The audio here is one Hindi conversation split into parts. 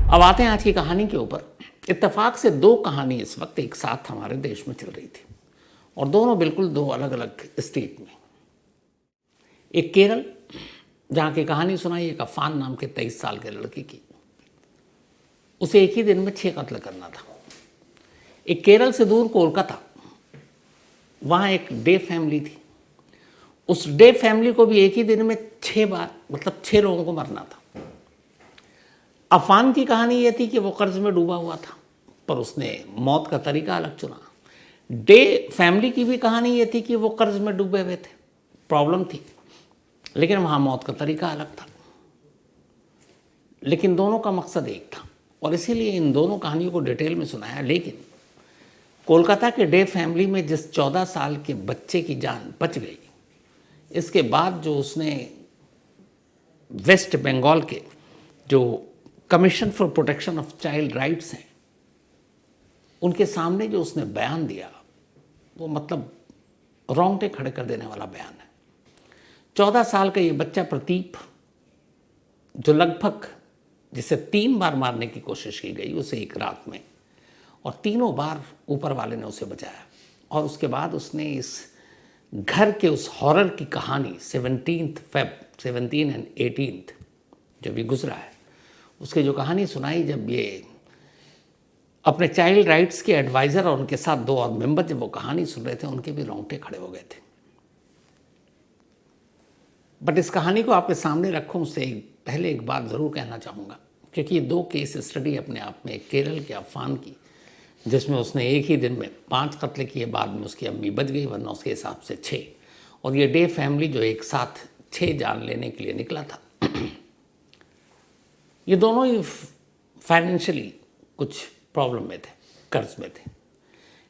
अब आते हैं आज की कहानी के ऊपर। इत्तेफाक से दो कहानी इस वक्त एक साथ हमारे देश में चल रही थी और दोनों बिल्कुल दो अलग अलग स्टेट में। एक केरल, जहाँ की कहानी सुनाई एक अफान नाम के 23 साल के लड़के की। उसे एक ही दिन में 6 कत्ल करना था। एक केरल से दूर कोलकाता, वहाँ एक डे फैमिली थी। उस डे फैमिली को भी एक ही दिन में 6 बार, मतलब 6 लोगों को मरना था। अफान की कहानी यह थी कि वो कर्ज में डूबा हुआ था, पर उसने मौत का तरीका अलग चुना। डे फैमिली की भी कहानी यह थी कि वो कर्ज में डूबे हुए थे, प्रॉब्लम थी, लेकिन वहाँ मौत का तरीका अलग था। लेकिन दोनों का मकसद एक था और इसीलिए इन दोनों कहानियों को डिटेल में सुनाया। लेकिन कोलकाता के डे फैमिली में जिस 14 साल के बच्चे की जान बच गई, इसके बाद जो उसने वेस्ट बंगाल के जो commission for protection of child rights हैं, उनके सामने जो उसने बयान दिया, वो मतलब रोंगटे खड़े कर देने वाला बयान है। 14 साल का ये बच्चा प्रतीप, जो लगभग जिसे 3 बार मारने की कोशिश की गई उसे एक रात में, और तीनों बार ऊपर वाले ने उसे बचाया। और उसके बाद उसने इस घर के उस हॉरर की कहानी 17 एंड 18 जो भी गुजरा है, उसकी जो कहानी सुनाई, जब ये अपने चाइल्ड राइट्स के एडवाइज़र और उनके साथ 2 और मेंबर जब वो कहानी सुन रहे थे, उनके भी रोंगटे खड़े हो गए थे। बट इस कहानी को आपके सामने रखूं उससे पहले एक बात ज़रूर कहना चाहूँगा, क्योंकि ये 2 केस स्टडी अपने आप में, केरल के अफान की, जिसमें उसने एक ही दिन में 5 कत्ल किए, बाद में उसकी अम्मी बच गई, वरना उसके हिसाब से 6, और ये डे फैमिली जो एक साथ 6 जान लेने के लिए निकला था। ये दोनों ही फाइनेंशियली कुछ प्रॉब्लम में थे, कर्ज में थे।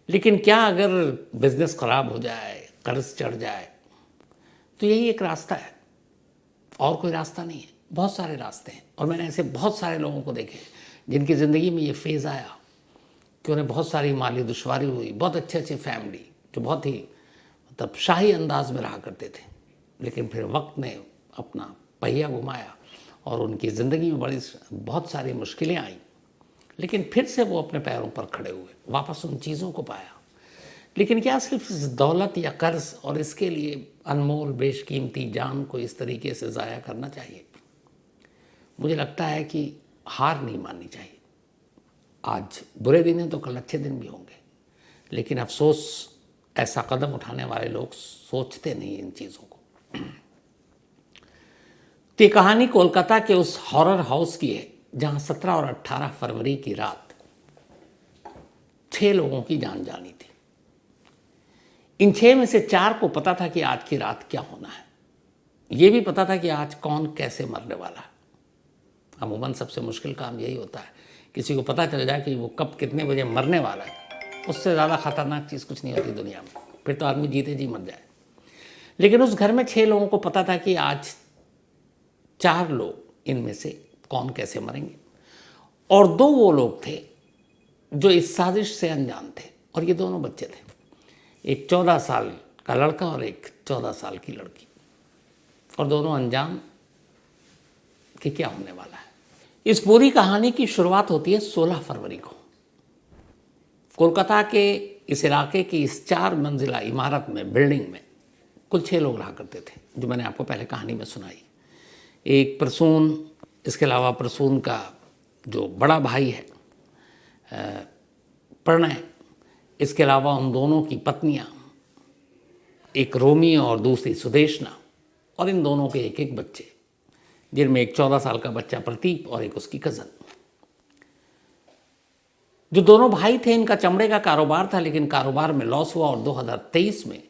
लेकिन क्या अगर बिजनेस ख़राब हो जाए, कर्ज चढ़ जाए, तो यही एक रास्ता है, और कोई रास्ता नहीं है। बहुत सारे रास्ते हैं, और मैंने ऐसे बहुत सारे लोगों को देखे जिनकी ज़िंदगी में ये फेज़ आया कि उन्हें बहुत सारी माली दुश्वारी हुई। बहुत अच्छे अच्छे फैमिली जो बहुत ही मतलब शाही अंदाज में रहा करते थे, लेकिन फिर वक्त ने अपना पहिया घुमाया और उनकी ज़िंदगी में बहुत सारी मुश्किलें आईं, लेकिन फिर से वो अपने पैरों पर खड़े हुए, वापस उन चीज़ों को पाया। लेकिन क्या सिर्फ इस दौलत या कर्ज और इसके लिए अनमोल बेशकीमती जान को इस तरीके से ज़ाया करना चाहिए? मुझे लगता है कि हार नहीं माननी चाहिए। आज बुरे दिन हैं तो कल अच्छे दिन भी होंगे, लेकिन अफसोस ऐसा कदम उठाने वाले लोग सोचते नहीं इन चीज़ों को। तो ये कहानी कोलकाता के उस हॉरर हाउस की है, जहाँ 17 और 18 फरवरी की रात 6 लोगों की जान जानी थी। इन 6 में से 4 को पता था कि आज की रात क्या होना है। ये भी पता था कि आज कौन कैसे मरने वाला है। अमूमन सबसे मुश्किल काम यही होता है, किसी को पता चल जाए कि वो कब कितने बजे मरने वाला है। उससे ज़्यादा ख़तरनाक चीज़ कुछ नहीं होती दुनिया में, फिर तो आदमी जीते जी मर जाए। लेकिन उस घर में 6 लोगों को पता था कि आज 4 लोग इनमें से कौन कैसे मरेंगे, और 2 वो लोग थे जो इस साजिश से अनजान थे, और ये दोनों बच्चे थे, एक 14 साल का लड़का और एक 14 साल की लड़की, और दोनों अनजान कि क्या होने वाला है। इस पूरी कहानी की शुरुआत होती है 16 फरवरी को। कोलकाता के इस इलाके की इस 4 मंजिला इमारत में, बिल्डिंग में कुल 6 लोग रहा करते थे, जो मैंने आपको पहले कहानी में सुनाई। एक प्रसून, इसके अलावा प्रसून का जो बड़ा भाई है प्रणय, इसके अलावा उन दोनों की पत्नियां, एक रोमी और दूसरी सुदेशना, और इन दोनों के एक एक बच्चे, जिनमें एक 14 साल का बच्चा प्रतीप और एक उसकी कज़न। जो दोनों भाई थे, इनका चमड़े का कारोबार था, लेकिन कारोबार में लॉस हुआ और 2023 में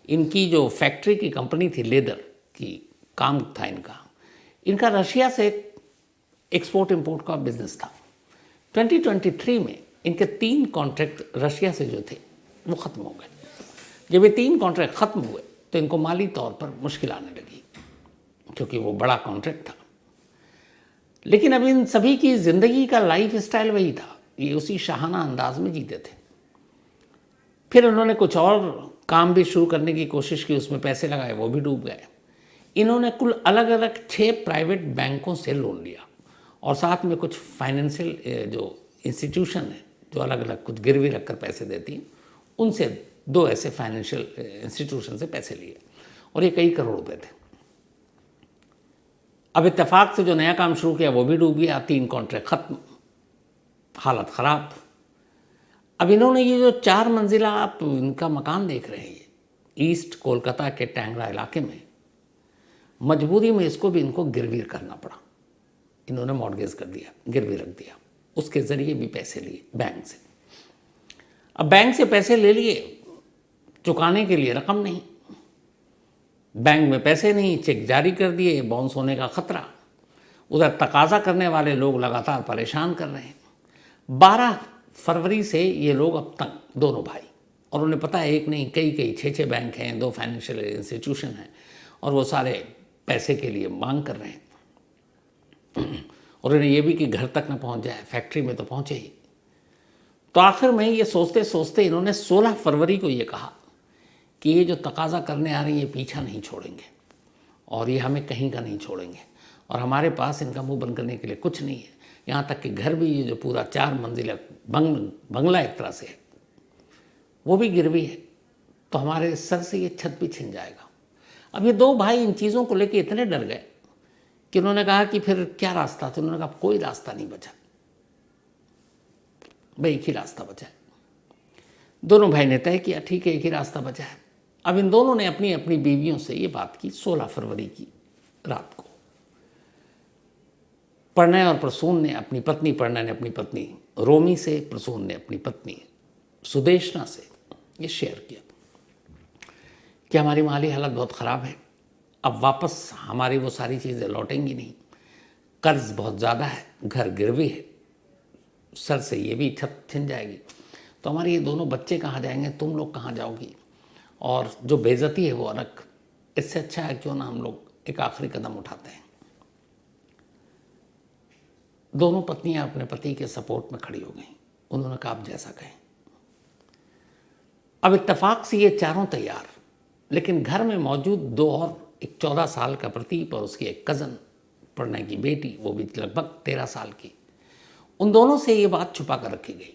इनकी जो फैक्ट्री की कंपनी थी, लेदर की काम था इनका रशिया से एक्सपोर्ट इंपोर्ट का बिजनेस था। 2023 में इनके 3 कॉन्ट्रैक्ट रशिया से जो थे वो ख़त्म हो गए। जब ये 3 कॉन्ट्रैक्ट ख़त्म हुए तो इनको माली तौर पर मुश्किल आने लगी, क्योंकि वो बड़ा कॉन्ट्रैक्ट था। लेकिन अब इन सभी की ज़िंदगी का लाइफ स्टाइल वही था, ये उसी शाहाना अंदाज में जीते थे। फिर उन्होंने कुछ और काम भी शुरू करने की कोशिश की, उसमें पैसे लगाए, वो भी डूब गए। इन्होंने कुल अलग अलग 6 प्राइवेट बैंकों से लोन लिया और साथ में कुछ फाइनेंशियल जो इंस्टीट्यूशन है जो अलग अलग कुछ गिरवी रखकर पैसे देती हैं, उनसे 2 ऐसे फाइनेंशियल इंस्टीट्यूशन से पैसे लिए और ये कई करोड़ रुपए थे। अब इत्तेफाक से जो नया काम शुरू किया वो भी डूब गया, 3 कॉन्ट्रैक्ट खत्म, हालत ख़राब। अब इन्होंने ये जो 4 मंजिला आप इनका मकान देख रहे हैं ईस्ट कोलकाता के टैंगरा इलाके में, मजबूरी में इसको भी इनको गिरवी करना पड़ा। इन्होंने मॉर्गेज कर दिया, गिरवी रख दिया, उसके ज़रिए भी पैसे लिए बैंक से। अब बैंक से पैसे ले लिए, चुकाने के लिए रकम नहीं, बैंक में पैसे नहीं, चेक जारी कर दिए, बाउंस होने का खतरा। उधर तकाजा करने वाले लोग लगातार परेशान कर रहे हैं। 12 फरवरी से ये लोग अब तक दोनों भाई, और उन्हें पता है एक नहीं कई 6 बैंक हैं, 2 फाइनेंशियल इंस्टीट्यूशन हैं, और वो सारे पैसे के लिए मांग कर रहे हैं। और उन्हें ये भी कि घर तक न पहुंच जाए, फैक्ट्री में तो पहुंचे ही। तो आखिर में ये सोचते सोचते इन्होंने 16 फरवरी को ये कहा कि ये जो तकाजा करने आ रही है ये पीछा नहीं छोड़ेंगे और ये हमें कहीं का नहीं छोड़ेंगे, और हमारे पास इनका मुंह बंद करने के लिए कुछ नहीं है। यहाँ तक कि घर भी ये जो पूरा 4 मंजिला बंगला एक तरह से है वो भी गिरवी है, तो हमारे सर से ये छत भी छिन जाएगा। अब ये 2 भाई इन चीज़ों को लेके इतने डर गए कि उन्होंने कहा कि फिर क्या रास्ता। तो उन्होंने कहा कोई रास्ता नहीं बचा भाई, एक ही रास्ता बचा है। दोनों भाई ने तय किया ठीक है एक ही रास्ता बचा है। अब इन दोनों ने अपनी अपनी बीवियों से ये बात की 16 फरवरी की रात को। प्रणय और प्रसून ने अपनी पत्नी, प्रणय ने अपनी पत्नी रोमी से, प्रसून ने अपनी पत्नी सुदेशना से ये शेयर किया कि हमारी माली हालत बहुत ख़राब है, अब वापस हमारी वो सारी चीज़ें लौटेंगी नहीं, कर्ज बहुत ज़्यादा है, घर गिरवी है, सर से ये भी छत छिन जाएगी, तो हमारे ये दोनों बच्चे कहाँ जाएंगे, तुम लोग कहाँ जाओगी, और जो बेइज्जती है वो अलग। इससे अच्छा है क्यों ना हम लोग एक आखिरी कदम उठाते हैं। दोनों पत्नियां अपने पति के सपोर्ट में खड़ी हो गईं। उन्होंने कहा आप जैसा कहें। अब इत्तेफाक से ये चारों तैयार, लेकिन घर में मौजूद 2 और, एक 14 साल का प्रतीप और उसकी एक कज़न प्रणय की बेटी, वो भी लगभग 13 साल की, उन दोनों से ये बात छुपा कर रखी गई।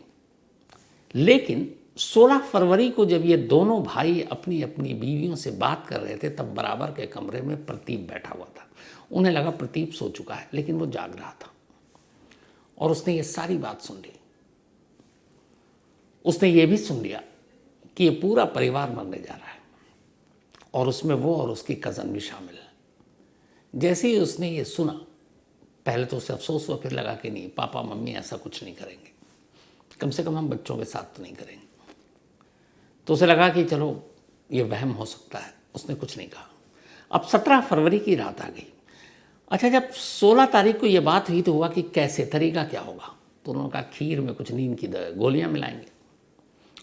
लेकिन 16 फरवरी को जब ये दोनों भाई अपनी अपनी बीवियों से बात कर रहे थे तब बराबर के कमरे में प्रतीप बैठा हुआ था। उन्हें लगा प्रतीप सो चुका है, लेकिन वो जाग रहा था और उसने ये सारी बात सुन ली। उसने ये भी सुन लिया कि ये पूरा परिवार मरने जा रहा है और उसमें वो और उसकी कज़न भी शामिल है। जैसे ही उसने ये सुना, पहले तो उसे अफसोस हुआ, फिर लगा कि नहीं पापा मम्मी ऐसा कुछ नहीं करेंगे, कम से कम हम बच्चों के साथ तो नहीं करेंगे। तो उसे लगा कि चलो ये वहम हो सकता है, उसने कुछ नहीं कहा। अब 17 फरवरी की रात आ गई। अच्छा, जब 16 तारीख को ये बात हुई तो हुआ कि कैसे, तरीका क्या होगा। तो उन्होंने कहा खीर में कुछ नींद की गोलियां मिलाएंगे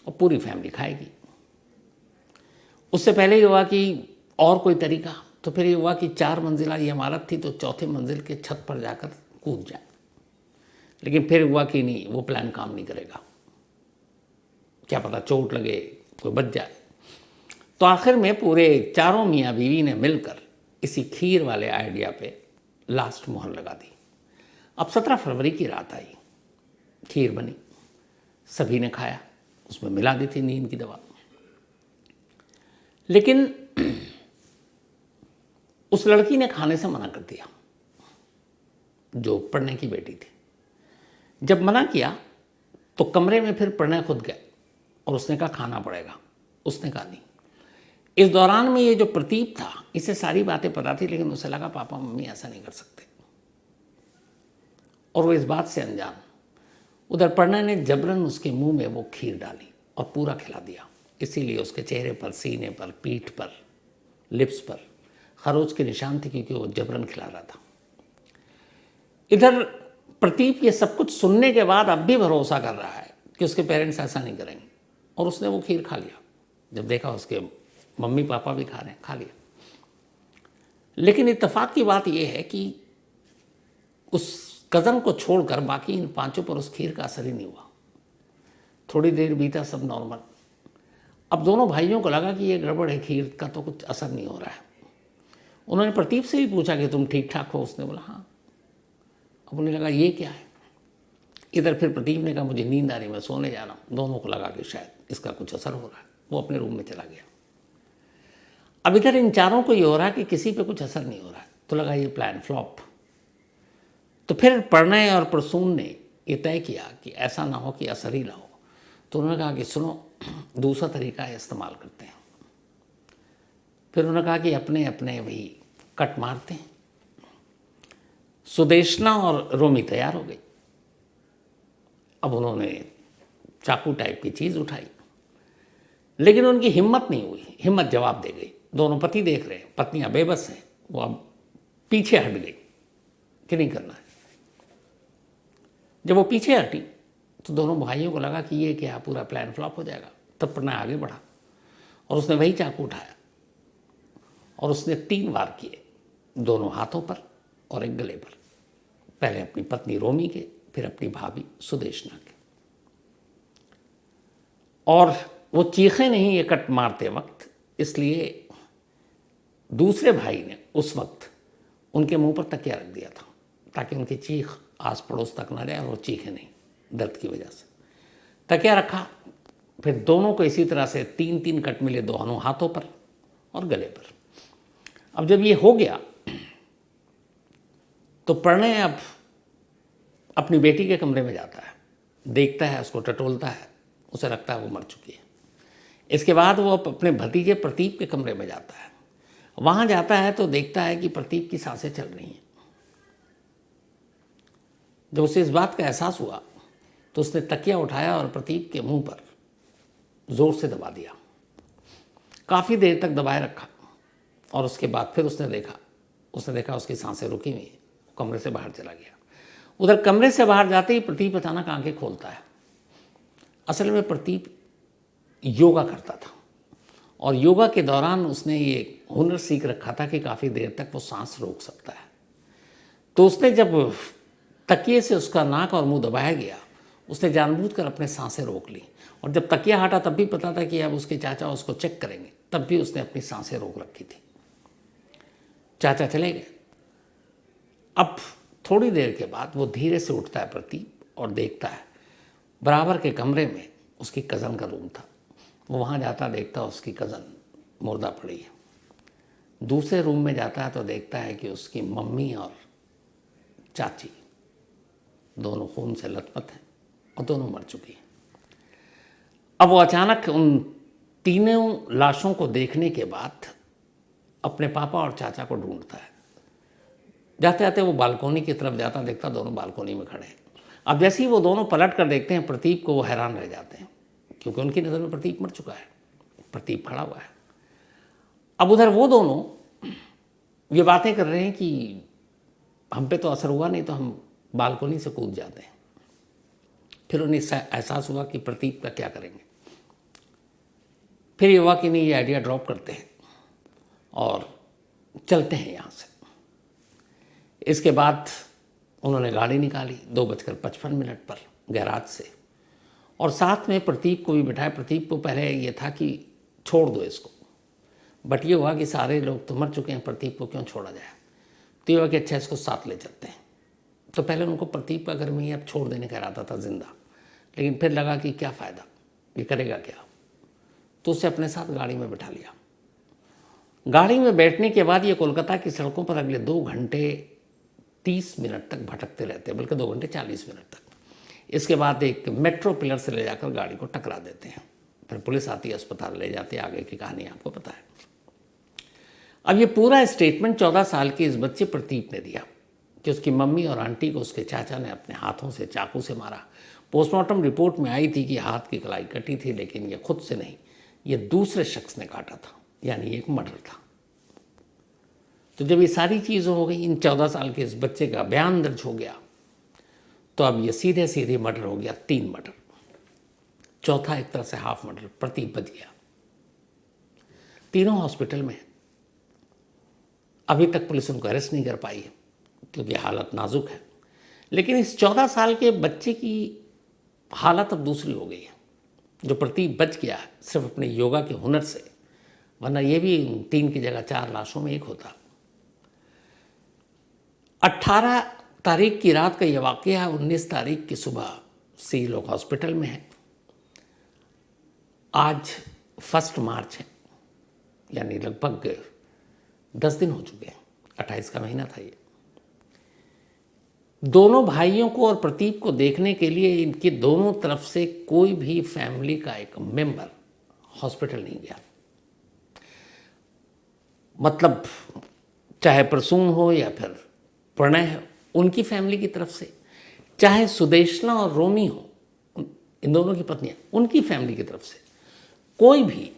और पूरी फैमिली खाएगी। उससे पहले ये हुआ कि और कोई तरीका, तो फिर ये हुआ कि 4 मंजिला ये इमारत थी तो 4थे मंजिल के छत पर जाकर कूद जाए। लेकिन फिर हुआ कि नहीं, वो प्लान काम नहीं करेगा, क्या पता चोट लगे, कोई बच जाए। तो आखिर में पूरे चारों मियाँ बीवी ने मिलकर इसी खीर वाले आइडिया पे लास्ट मोहर लगा दी। अब 17 फरवरी की रात आई, खीर बनी, सभी ने खाया, उसमें मिला दी थी नींद की दवा। लेकिन उस लड़की ने खाने से मना कर दिया, जो प्रणय की बेटी थी। जब मना किया तो कमरे में फिर प्रणय खुद गया और उसने कहा खाना पड़ेगा। उसने कहा नहीं। इस दौरान में ये जो प्रतीप था, इसे सारी बातें पता थी, लेकिन उसे लगा पापा मम्मी ऐसा नहीं कर सकते और वो इस बात से अनजान। उधर प्रणय ने जबरन उसके मुंह में वो खीर डाली और पूरा खिला दिया। इसीलिए उसके चेहरे पर, सीने पर, पीठ पर, लिप्स पर खरोच के निशान थे, क्योंकि वो जबरन खिला रहा था। इधर प्रतीप ये सब कुछ सुनने के बाद अब भी भरोसा कर रहा है कि उसके पेरेंट्स ऐसा नहीं करेंगे, और उसने वो खीर खा लिया। जब देखा उसके मम्मी पापा भी खा रहे हैं, खा लिया। लेकिन इत्तेफाक की बात यह है कि उस कज़न को छोड़कर बाकी इन 5 पर उस खीर का असर ही नहीं हुआ। थोड़ी देर बीता, सब नॉर्मल। अब दोनों भाइयों को लगा कि ये गड़बड़ है, खीर का तो कुछ असर नहीं हो रहा है। उन्होंने प्रतीप से भी पूछा कि तुम ठीक ठाक हो। उसने बोला हाँ। अब उन्हें लगा ये क्या है। इधर फिर प्रदीप ने कहा मुझे नींद आ रही, मैं सोने जा रहा हूँ। दोनों को लगा कि शायद इसका कुछ असर हो रहा है, वो अपने रूम में चला गया। अब इधर इन चारों को ये हो रहा है कि किसी पे कुछ असर नहीं हो रहा है, तो लगा ये प्लान फ्लॉप। तो फिर प्रणय और प्रसून ने ये तय किया कि ऐसा ना हो कि असर ही ना हो। तो उन्होंने कहा कि सुनो, दूसरा तरीका इस्तेमाल करते हैं। फिर उन्होंने कहा कि अपने अपने वही कट मारते हैं। सुदेशना और रोमी तैयार हो गई। अब उन्होंने चाकू टाइप की चीज़ उठाई, लेकिन उनकी हिम्मत नहीं हुई, हिम्मत जवाब दे गई। दोनों पति देख रहे हैं, पत्नियां बेबस हैं, वो अब पीछे हट गई कि नहीं करना है। जब वो पीछे हटी तो दोनों भाइयों को लगा कि ये क्या, पूरा प्लान फ्लॉप हो जाएगा। तब प्रणय आगे बढ़ा और उसने वही चाकू उठाया और उसने 3 वार किए, दोनों हाथों पर और एक गले पर। पहले अपनी पत्नी रोमी के, फिर अपनी भाभी सुदेशना के। और वो चीखे नहीं ये कट मारते वक्त, इसलिए दूसरे भाई ने उस वक्त उनके मुंह पर तकिया रख दिया था ताकि उनकी चीख आस पड़ोस तक ना जाए और वो चीखे नहीं दर्द की वजह से। तकिया रखा, फिर दोनों को इसी तरह से 3-3 कट मिले, दोनों हाथों पर और गले पर। अब जब ये हो गया तो प्रणय अब अपनी बेटी के कमरे में जाता है, देखता है, उसको टटोलता है, उसे लगता है वो मर चुकी है। इसके बाद वो अपने भतीजे प्रतीप के कमरे में जाता है। वहाँ जाता है तो देखता है कि प्रतीप की सांसें चल रही हैं। जब उसे इस बात का एहसास हुआ तो उसने तकिया उठाया और प्रतीप के मुंह पर जोर से दबा दिया। काफ़ी देर तक दबाए रखा और उसके बाद फिर उसने देखा उसकी सांसें रुकी हुई, कमरे से बाहर चला गया। उधर कमरे से बाहर जाते ही प्रतीप अचानक आंखें खोलता है। असल में प्रतीप योगा करता था और योगा के दौरान उसने ये हुनर सीख रखा था कि काफ़ी देर तक वो सांस रोक सकता है। तो उसने जब तकिए से उसका नाक और मुंह दबाया गया, उसने जानबूझकर अपने सांसें रोक ली। और जब तकिया हटा तब भी पता था कि अब उसके चाचा उसको चेक करेंगे, तब भी उसने अपनी सांसें रोक रखी थी। चाचा चले गए। अब थोड़ी देर के बाद वो धीरे से उठता है प्रतीप और देखता है बराबर के कमरे में उसकी कज़न का रूम था। वो वहाँ जाता, देखता उसकी कज़न मुर्दा पड़ी है। दूसरे रूम में जाता है तो देखता है कि उसकी मम्मी और चाची दोनों खून से लथपथ हैं और दोनों मर चुकी हैं। अब वो अचानक उन तीनों लाशों को देखने के बाद अपने पापा और चाचा को ढूंढता है। जाते जाते वो बालकोनी की तरफ जाता, देखता दोनों बालकोनी में खड़े हैं। अब जैसे ही वो दोनों पलट कर देखते हैं प्रतीप को, वो हैरान रह जाते हैं क्योंकि उनकी नज़र में प्रतीप मर चुका है, प्रतीप खड़ा हुआ है। अब उधर वो दोनों ये बातें कर रहे हैं कि हम पे तो असर हुआ नहीं तो हम बालकोनी से कूद जाते हैं। फिर उन्हें एहसास हुआ कि प्रतीप का क्या करेंगे। फिर ये हुआ कि नहीं, ये आइडिया ड्रॉप करते हैं और चलते हैं यहाँ से। इसके बाद उन्होंने गाड़ी निकाली 2:55 पर गैराज से और साथ में प्रतीप को भी बिठाया। प्रतीप को पहले ये था कि छोड़ दो इसको, बट ये हुआ कि सारे लोग तो मर चुके हैं, प्रतीप को क्यों छोड़ा जाए। तो ये हुआ कि अच्छा इसको साथ ले चलते हैं। तो पहले उनको प्रतीप का घर में ही अब छोड़ देने का इरादा था जिंदा, लेकिन फिर लगा कि क्या फ़ायदा, ये करेगा क्या। तो उसे अपने साथ गाड़ी में बिठा लिया। गाड़ी में बैठने के बाद ये कोलकाता की सड़कों पर अगले 2 घंटे 30 मिनट तक भटकते रहते हैं, बल्कि 2 घंटे 40 मिनट तक। इसके बाद एक मेट्रो पिलर से ले जाकर गाड़ी को टकरा देते हैं। फिर पुलिस आती है, अस्पताल ले जाती है। आगे की कहानी आपको पता है। अब ये पूरा स्टेटमेंट 14 साल के इस बच्चे प्रतीप ने दिया कि उसकी मम्मी और आंटी को उसके चाचा ने अपने हाथों से चाकू से मारा। पोस्टमार्टम रिपोर्ट में आई थी कि हाथ की कलाई कटी थी, लेकिन ये खुद से नहीं, ये दूसरे शख्स ने काटा था, यानी एक मर्डर था। तो जब ये सारी चीज़ें हो गई, इन 14 साल के इस बच्चे का बयान दर्ज हो गया, तो अब ये सीधे सीधे मर्डर हो गया, 3 मर्डर। चौथा एक तरह से हाफ मर्डर, प्रतीप बच गया। तीनों हॉस्पिटल में। अभी तक पुलिस उनको अरेस्ट नहीं कर पाई है क्योंकि हालत नाजुक है। लेकिन इस 14 साल के बच्चे की हालत अब दूसरी हो गई है। जो प्रतीप बच गया सिर्फ अपने योगा के हुनर से, वरना ये भी 3 की जगह 4 लाशों में एक होता। 18 तारीख की रात का यह वाक़या है। 19 तारीख की सुबह सी लोग हॉस्पिटल में हैं। आज 1 मार्च है, यानी लगभग 10 दिन हो चुके हैं। 28 का महीना था ये। दोनों भाइयों को और प्रदीप को देखने के लिए इनकी दोनों तरफ से कोई भी फैमिली का एक मेंबर हॉस्पिटल नहीं गया। मतलब चाहे प्रसून हो या फिर प्रणय हो, उनकी फैमिली की तरफ से, चाहे सुदेशना और रोमी हो, इन दोनों की पत्नियां, उनकी फैमिली की तरफ से कोई भी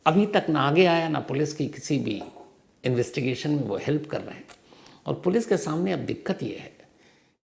अभी तक ना आगे आया, ना पुलिस की किसी भी इन्वेस्टिगेशन में वो हेल्प कर रहे हैं। और पुलिस के सामने अब दिक्कत ये है